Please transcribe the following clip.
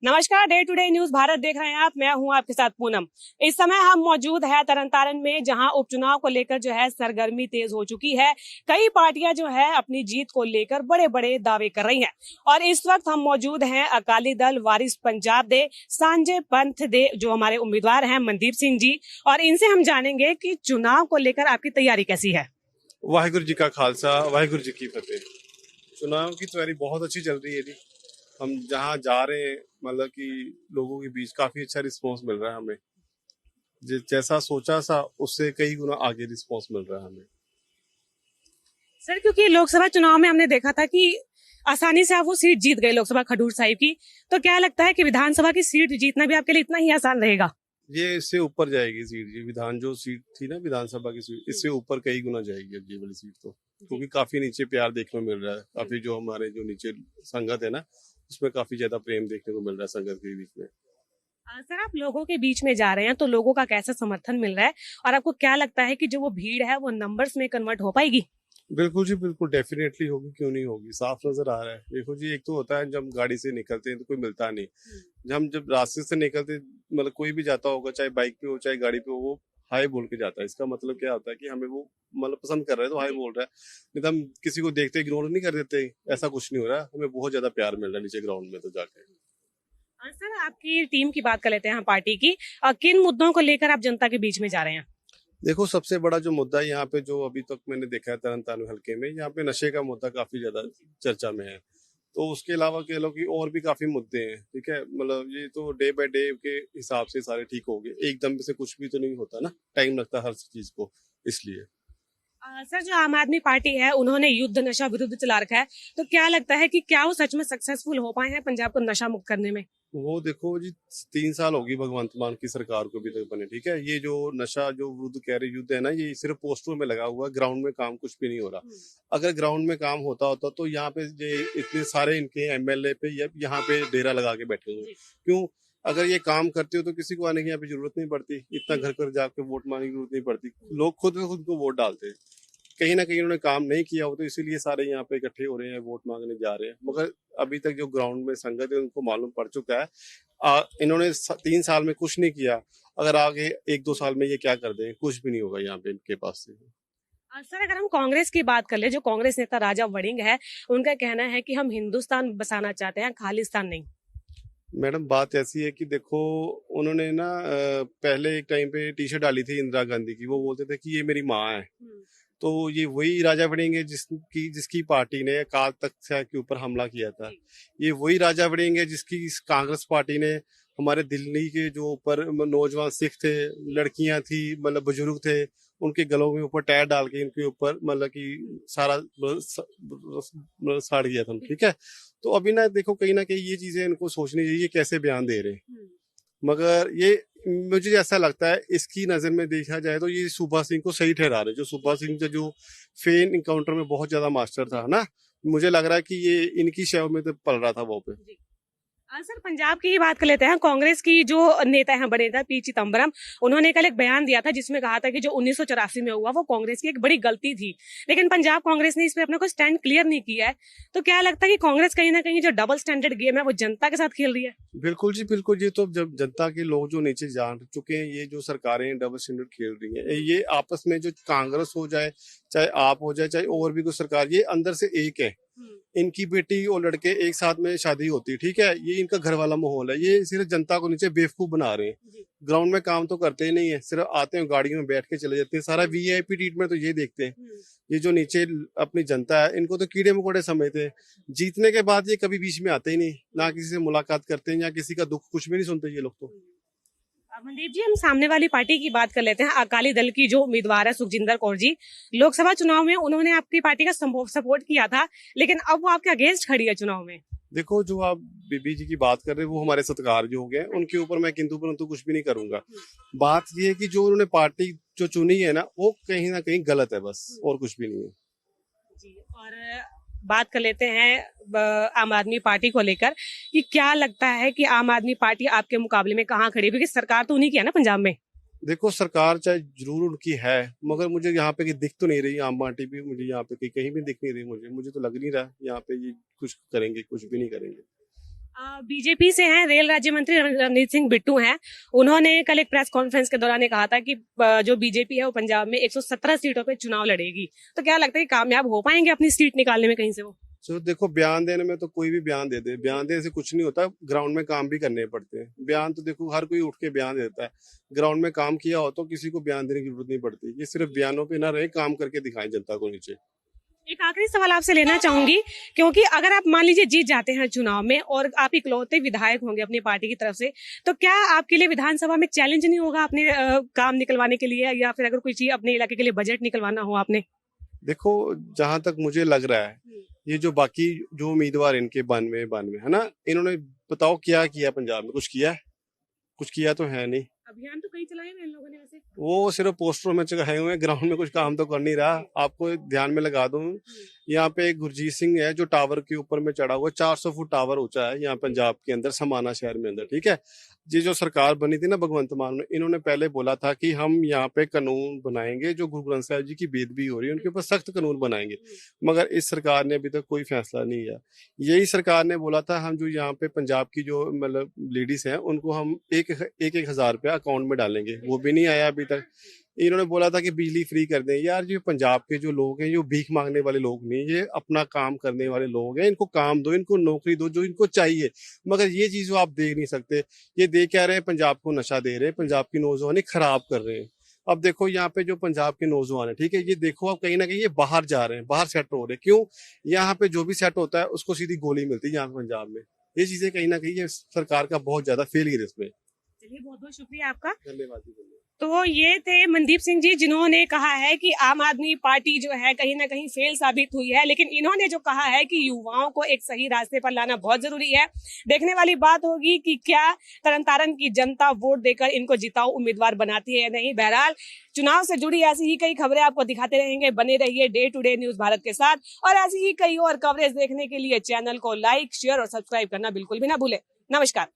नमस्कार, day to day news Bharat देख रहे हैं आप। मैं हूं आपके साथ पूनम। इस समय हम मौजूद है तरन में, जहां उपचुनाव को लेकर जो है सरगर्मी तेज हो चुकी है। कई पार्टियां जो है अपनी जीत को लेकर बड़े बड़े दावे कर रही हैं और इस वक्त हम मौजूद हैं अकाली दल वारिस पंजाब दे सांझे पंथ दे जो हमारे उम्मीदवार हैं मनदीप सिंह जी, और इनसे हम जानेंगे कि चुनाव को लेकर आपकी तैयारी कैसी है। वाहिगुरु जी का खालसा, वाहिगुरु जी की फतेह। चुनाव की तैयारी बहुत अच्छी चल रही है जी। हम जहाँ जा रहे हैं मतलब कि लोगों के बीच काफी अच्छा रिस्पांस मिल रहा है हमें। जैसा सोचा सा उससे कई गुना आगे रिस्पांस मिल रहा है हमें। सर, क्योंकि लोकसभा चुनाव में हमने देखा था कि आसानी से आप वो सीट जीत गए लोकसभा खडूर साहिब की, तो क्या लगता है कि विधानसभा की सीट जीतना भी आपके लिए इतना ही आसान रहेगा? ये इससे ऊपर जाएगी सीट। ये विधान जो सीट थी ना, विधानसभा की सीट, इससे ऊपर कई गुना जाएगी अब ये वाली सीट तो। क्योंकि काफी नीचे प्यार देखने को मिल रहा है। काफी जो हमारे जो नीचे संगत है ना, उसमें काफी ज्यादा प्रेम देखने को मिल रहा है संगत के बीच में। सर, आप लोगों के बीच में जा रहे हैं तो लोगों का कैसा समर्थन मिल रहा है और आपको क्या लगता है कि जो वो भीड़ है वो नंबर्स में कन्वर्ट हो पाएगी? बिल्कुल जी, बिल्कुल डेफिनेटली होगी, क्यों नहीं होगी। साफ नजर आ रहा है। देखो जी, एक तो होता है जब गाड़ी से निकलते हैं तो कोई मिलता नहीं। जब रास्ते से निकलते मतलब कोई भी जाता होगा, चाहे बाइक पे हो चाहे गाड़ी पे हो, वो हाय बोल के जाता है। इसका मतलब क्या होता है कि हमें वो मतलब पसंद कर रहा है तो हाय बोल रहा है। नहीं तो हम किसी को देखते इग्नोर नहीं कर देते। ऐसा कुछ नहीं हो रहा है। हमें बहुत ज्यादा प्यार मिल रहा है नीचे ग्राउंड में तो जाके। सर, आपकी टीम की बात कर लेते हैं हम, पार्टी की। किन मुद्दों को लेकर आप जनता के बीच में जा रहे हैं? देखो, सबसे बड़ा जो मुद्दा है यहाँ पे, जो अभी तक मैंने देखा है तरन तालुक हल्के में, यहाँ पे नशे का मुद्दा काफी ज्यादा चर्चा में है। तो उसके अलावा कह लो कि और भी काफी मुद्दे हैं। ठीक है, मतलब ये तो डे बाय डे के हिसाब से सारे ठीक हो गए। एकदम से कुछ भी तो नहीं होता ना, टाइम लगता है हर चीज को, इसलिए। सर, जो आम आदमी पार्टी है उन्होंने युद्ध नशा विरुद्ध चला रखा है, तो क्या लगता है कि क्या वो सच में सक्सेसफुल हो पाए हैं पंजाब को नशा मुक्त करने में? वो देखो जी, 3 साल होगी भगवंत मान की सरकार को अभी तक बने। ठीक है, ये जो नशा जो विरुद्ध कह रहे युद्ध है ना, ये सिर्फ पोस्टरों में लगा हुआ है। ग्राउंड में काम कुछ भी नहीं हो रहा। अगर ग्राउंड में काम होता होता तो यहाँ पे ये इतने सारे इनके एमएलए पे यहाँ पे डेरा लगा के बैठे हुए। क्यों? अगर ये काम करते हो तो किसी को आने की यहाँ पे जरूरत नहीं पड़ती। इतना घर घर जाके वोट मांगने की जरूरत नहीं पड़ती। लोग खुद को वोट डालते हैं। कहीं ना कहीं उन्होंने काम नहीं किया हो तो इसीलिए सारे यहाँ पे इकट्ठे हो रहे हैं, वोट मांगने जा रहे हैं। मगर अभी तक जो ग्राउंड में संगत है उनको मालूम पड़ चुका है। इन्होंने 3 साल में कुछ नहीं किया। अगर आगे 1-2 साल में ये क्या कर दें, कुछ भी नहीं होगा यहाँ पे इनके पास से। सर, अगर हम कांग्रेस की बात कर ले, जो कांग्रेस नेता राजा वड़िंग है, उनका कहना है कि हम हिंदुस्तान बसाना चाहते हैं, खालिस्तान नहीं। मैडम, बात ऐसी है कि देखो, उन्होंने ना पहले एक टाइम पे टी शर्ट डाली थी इंदिरा गांधी की। वो बोलते थे कि ये मेरी माँ है। तो ये वही राजा वड़िंग है जिसकी पार्टी ने अकाल तख्त के ऊपर हमला किया था। ये वही राजा वड़िंग है जिसकी इस कांग्रेस पार्टी ने हमारे दिल्ली के जो ऊपर नौजवान सिख थे, लड़कियां थी, मतलब बुजुर्ग थे, उनके गलों में ऊपर टायर डाल के इनके ऊपर मतलब कि सारा साड़ गया था। ठीक है, तो अभी ना देखो, कहीं ना कहीं ये चीजें इनको सोचनी चाहिए कैसे बयान दे रहे हैं। मगर ये मुझे ऐसा लगता है, इसकी नजर में देखा जाए तो ये सुभा सिंह को सही ठहरा रहे। जो सुभा सिंह जो फेन इनकाउंटर में बहुत ज्यादा मास्टर था ना, मुझे लग रहा है कि ये इनकी शव में तो पल रहा था वो पे। सर, पंजाब की ही बात कर लेते हैं। कांग्रेस की जो नेता है, बड़े नेता पी चिदम्बरम, उन्होंने कल एक बयान दिया था जिसमें कहा था कि जो 1984 में हुआ वो कांग्रेस की एक बड़ी गलती थी। लेकिन पंजाब कांग्रेस ने इस पे अपना कोई स्टैंड क्लियर नहीं किया है। तो क्या लगता है कि कांग्रेस कहीं ना कहीं जो डबल स्टैंडर्ड गेम है वो जनता के साथ खेल रही है? बिल्कुल जी, बिल्कुल। ये तो जब जनता के लोग जो नीचे जान चुके हैं, ये जो सरकारें डबल स्टैंडर्ड खेल रही हैं, ये आपस में जो कांग्रेस हो जाए, चाहे आप हो जाए, चाहे और भी कोई सरकार, ये अंदर से एक है। इनकी बेटी और लड़के एक साथ में शादी होती है। ठीक है, ये इनका घर वाला माहौल है। ये सिर्फ जनता को नीचे बेवकूफ बना रहे हैं। ग्राउंड में काम तो करते ही नहीं है, सिर्फ आते हैं गाड़ियों में बैठ के चले जाते हैं। सारा वीआईपी ट्रीटमेंट तो ये देखते हैं। ये जो नीचे अपनी जनता है, इनको तो कीड़े मकोड़े समझते हैं। जीतने के बाद ये कभी बीच में आते ही नहीं, ना किसी से मुलाकात करते हैं, या किसी का दुख कुछ भी नहीं सुनते ये लोग तो। मनदीप जी, हम सामने वाली पार्टी की बात कर लेते हैं। अकाली दल की जो उम्मीदवार है सुखजिंदर कौर जी, लोकसभा चुनाव में उन्होंने आपकी पार्टी का सपोर्ट किया था, लेकिन अब वो आपके अगेंस्ट खड़ी है चुनाव में। देखो, जो आप बीबी जी की बात कर रहे हैं वो हमारे सत्कार जो हो गए, उनके ऊपर मैं किंतु परंतु कुछ भी नहीं करूंगा। बात ये है कि जो उन्होंने पार्टी जो चुनी है ना कहीं गलत है, बस, और कुछ भी नहीं है जी। और बात कर लेते हैं आम आदमी पार्टी को लेकर कि क्या लगता है कि आम आदमी पार्टी आपके मुकाबले में कहाँ खड़ी है, क्योंकि सरकार तो उन्हीं की है ना पंजाब में। देखो, सरकार चाहे जरूर उनकी है, मगर मुझे यहाँ पे दिख तो नहीं रही आम पार्टी भी। मुझे यहाँ पे कहीं भी दिख नहीं रही। मुझे तो लग नहीं रहा यहाँ पे ये कुछ करेंगे, कुछ भी नहीं करेंगे। बीजेपी से हैं रेल राज्य मंत्री रणजीत सिंह बिट्टू हैं। उन्होंने कल एक प्रेस कॉन्फ्रेंस के दौरान ये कहा था कि जो बीजेपी है वो पंजाब में 117 सीटों पे चुनाव लड़ेगी। तो क्या लगता है कि कामयाब हो पाएंगे अपनी सीट निकालने में कहीं से वो? तो देखो, बयान देने में तो कोई भी बयान दे दे, बयान देने से कुछ नहीं होता। ग्राउंड में काम भी करने पड़ते हैं। बयान तो देखो हर कोई उठ के बयान देता है, ग्राउंड में काम किया हो तो किसी को बयान देने की जरूरत नहीं पड़ती। ये सिर्फ बयानों पे ना रहे, काम करके दिखाएं जनता को नीचे। एक आखिरी सवाल आपसे लेना चाहूंगी, क्योंकि अगर आप मान लीजिए जीत जाते हैं चुनाव में और आप इकलौते विधायक होंगे अपनी पार्टी की तरफ से, तो क्या आपके लिए विधानसभा में चैलेंज नहीं होगा अपने काम निकलवाने के लिए, या फिर अगर कोई चीज अपने इलाके के लिए बजट निकलवाना हो आपने? देखो, जहां तक मुझे लग रहा है, ये जो बाकी जो उम्मीदवार इनके 92 है ना, इन्होंने बताओ क्या किया पंजाब में? कुछ किया है? कुछ किया तो है नहीं। अभियान तो कई चलाए हैं इन लोगों ने वैसे। वो सिर्फ पोस्टरों में चढ़ाए हुए हैं, ग्राउंड में कुछ काम तो कर नहीं रहा। आपको ध्यान में लगा दूं, यहाँ पे एक गुरजीत सिंह है जो टावर के ऊपर में चढ़ा हुआ, 400 फुट टावर ऊंचा है यहाँ पंजाब के अंदर, समाना शहर में अंदर, ठीक है। ये जो सरकार बनी थी ना भगवंत मान में, इन्होंने पहले बोला था कि हम यहाँ पे कानून बनाएंगे, जो गुरु ग्रंथ साहिब जी की बेदबी हो रही है उनके ऊपर सख्त कानून बनाएंगे, मगर इस सरकार ने अभी तक कोई फैसला नहीं लिया। यही सरकार ने बोला था हम जो यहाँ पे पंजाब की जो मतलब लेडीज हैं उनको हम एक 1,000 रुपया अकाउंट में डालेंगे, वो भी नहीं आया अभी तक। इन्होंने बोला था कि बिजली फ्री कर दें। यार, जो पंजाब के जो लोग हैं, जो भीख मांगने वाले लोग नहीं, ये अपना काम करने वाले लोग हैं। इनको काम दो, इनको नौकरी दो जो इनको चाहिए, मगर ये चीज आप देख नहीं सकते। ये देख क्या रहे हैं? पंजाब को नशा दे रहे हैं, पंजाब की नौजवानी खराब कर रहे हैं। अब देखो यहाँ पे जो पंजाब के नौजवान है, ठीक है, ये देखो अब कहीं ना कहीं ये बाहर जा रहे हैं, बाहर सेट हो रहे हैं। क्यों? यहाँ पे जो भी सेट होता है उसको सीधी गोली मिलती है यहाँ पे पंजाब में। ये चीजें कहीं ना कहीं ये सरकार का बहुत ज्यादा फेलियर है इसमें। चलिए, बहुत बहुत शुक्रिया आपका। धन्यवाद। तो ये थे मनदीप सिंह जी, जिन्होंने कहा है कि आम आदमी पार्टी जो है कहीं ना कहीं फेल साबित हुई है, लेकिन इन्होंने जो कहा है कि युवाओं को एक सही रास्ते पर लाना बहुत जरूरी है। देखने वाली बात होगी कि क्या तरनतारन की जनता वोट देकर इनको जिताऊ उम्मीदवार बनाती है या नहीं। बहरहाल, चुनाव से जुड़ी ऐसी ही कई खबरें आपको दिखाते रहेंगे। बने रहिए day to day news Bharat के साथ, और ऐसी ही कई और कवरेज देखने के लिए चैनल को लाइक, शेयर और सब्सक्राइब करना बिल्कुल भी ना भूले। नमस्कार।